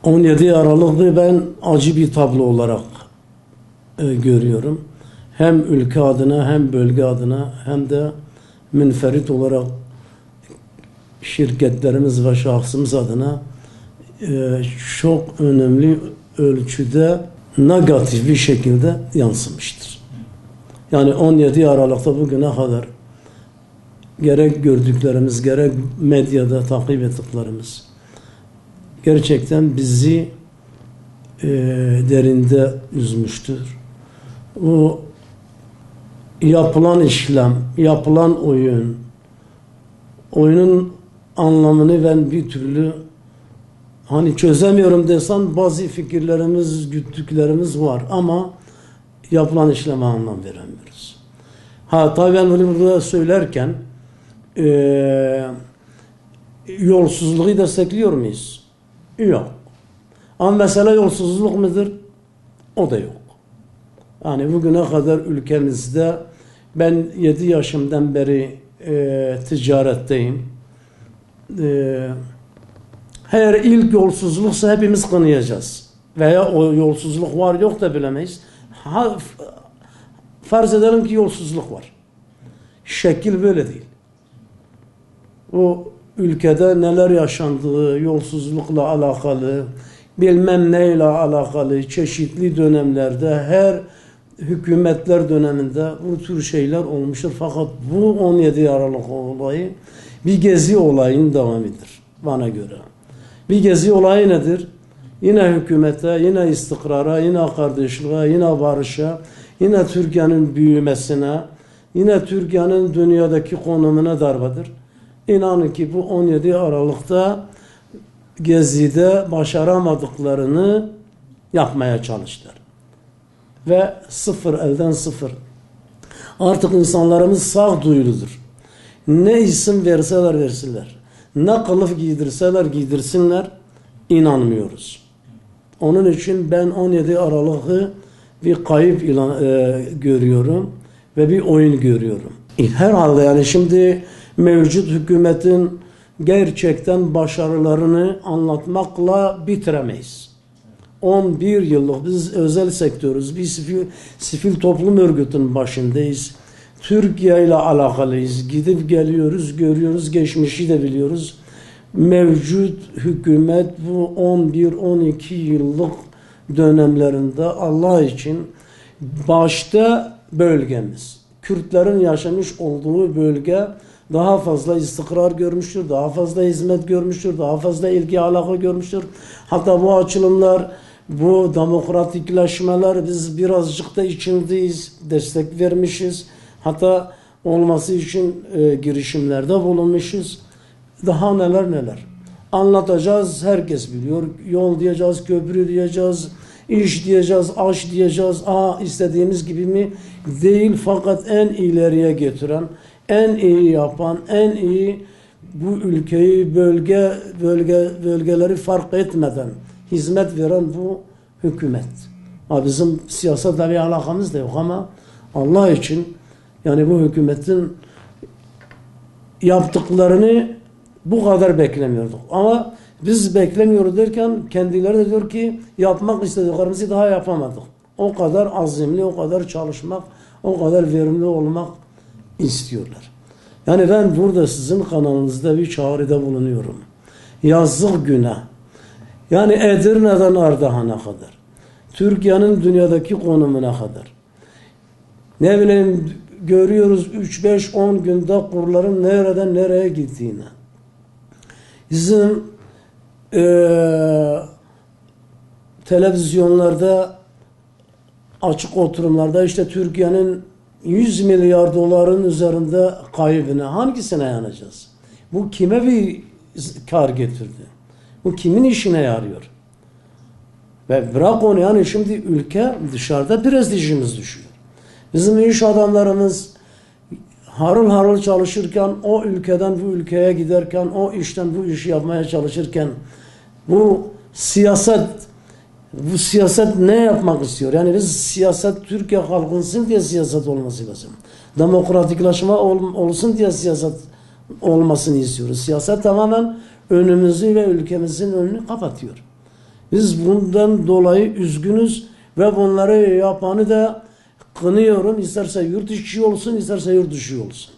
17 Aralık'ı ben acı bir tablo olarak görüyorum. Hem ülke adına hem bölge adına hem de münferit olarak şirketlerimiz ve şahsımız adına çok önemli ölçüde negatif bir şekilde yansımıştır. Yani 17 Aralık'ta bugüne kadar gerek gördüklerimiz gerek medyada takip ettiklerimiz gerçekten bizi derinde üzmüştür. O yapılan işlem, yapılan oyunun anlamını ben bir türlü hani çözemiyorum desen bazı fikirlerimiz, güttüklerimiz var ama yapılan işleme anlam veremiyoruz. Tabii ben bunu burada söylerken yolsuzluğu destekliyor muyuz? Yok. Ama mesela yolsuzluk mudur? O da yok. Yani bugüne kadar ülkemizde ben 7 yaşımdan beri ticaretteyim. Eğer ilk yolsuzluksa hepimiz kınayacağız. Veya o yolsuzluk var yok da bilemeyiz. Farz edelim ki yolsuzluk var. Şekil böyle değil. O ülkede neler yaşandığı, yolsuzlukla alakalı, bilmem neyle alakalı çeşitli dönemlerde, her hükümetler döneminde bu tür şeyler olmuştur. Fakat bu 17 Aralık olayı bir gezi olayının devamıdır bana göre. Bir gezi olayı nedir? Yine hükümete, yine istikrara, yine kardeşliğe, yine barışa, yine Türkiye'nin büyümesine, yine Türkiye'nin dünyadaki konumuna darbedir. İnanın ki bu 17 Aralık'ta Gezi'de başaramadıklarını yapmaya çalıştılar. Ve elden sıfır. Artık insanlarımız sağduyuludur. Ne isim verseler versinler, ne kılıf giydirseler giydirsinler, inanmıyoruz. Onun için ben 17 Aralık'ı bir kayıp görüyorum ve bir oyun görüyorum. Herhalde yani şimdi mevcut hükümetin gerçekten başarılarını anlatmakla bitiremeyiz. 11 yıllık biz özel sektörüz, biz sivil toplum örgütünün başındayız. Türkiye ile alakalıyız. Gidip geliyoruz, görüyoruz, geçmişi de biliyoruz. Mevcut hükümet bu 11-12 yıllık dönemlerinde Allah için başta bölgemiz, Kürtlerin yaşamış olduğu bölge daha fazla istikrar görmüştür, daha fazla hizmet görmüştür, daha fazla ilgi alaka görmüştür. Hatta bu açılımlar, bu demokratikleşmeler biz birazcık da içindeyiz, destek vermişiz. Hatta olması için girişimlerde bulunmuşuz. Daha neler neler. Anlatacağız, herkes biliyor. Yol diyeceğiz, köprü diyeceğiz, iş diyeceğiz, aş diyeceğiz. İstediğimiz gibi mi? Değil, fakat en ileriye götüren, en iyi yapan, en iyi bu ülkeyi bölgeleri fark etmeden hizmet veren bu hükümet. Bizim siyasetle bir alakamız da yok ama Allah için yani bu hükümetin yaptıklarını bu kadar beklemiyorduk. Ama biz beklemiyoruz derken kendileri de diyor ki yapmak istediklerimizi daha yapamadık. O kadar azimli, o kadar çalışmak, o kadar verimli olmak istiyorlar. Yani ben burada sizin kanalınızda bir çağrıda bulunuyorum. Yazık günah. Yani Edirne'den Ardahan'a kadar, Türkiye'nin dünyadaki konumuna kadar. Ne bileyim görüyoruz 3-5-10 günde kurların nereden nereye gittiğini. Bizim televizyonlarda açık oturumlarda işte Türkiye'nin 100 milyar doların üzerinde kaybına hangisine yanacağız? Bu kime bir kar getirdi? Bu kimin işine yarıyor? Ve bırak onu yani şimdi ülke dışarıda prestijimiz düşüyor. Bizim iş adamlarımız harıl harıl çalışırken, o ülkeden bu ülkeye giderken, o işten bu işi yapmaya çalışırken bu siyaset ne yapmak istiyor? Yani biz siyaset Türkiye kalkınsın diye siyaset olması lazım. Demokratikleşme olsun diye siyaset olmasını istiyoruz. Siyaset tamamen önümüzü ve ülkemizin önünü kapatıyor. Biz bundan dolayı üzgünüz ve bunları yapanı da kınıyorum. İsterse yurt içi olsun, isterse yurt dışı olsun.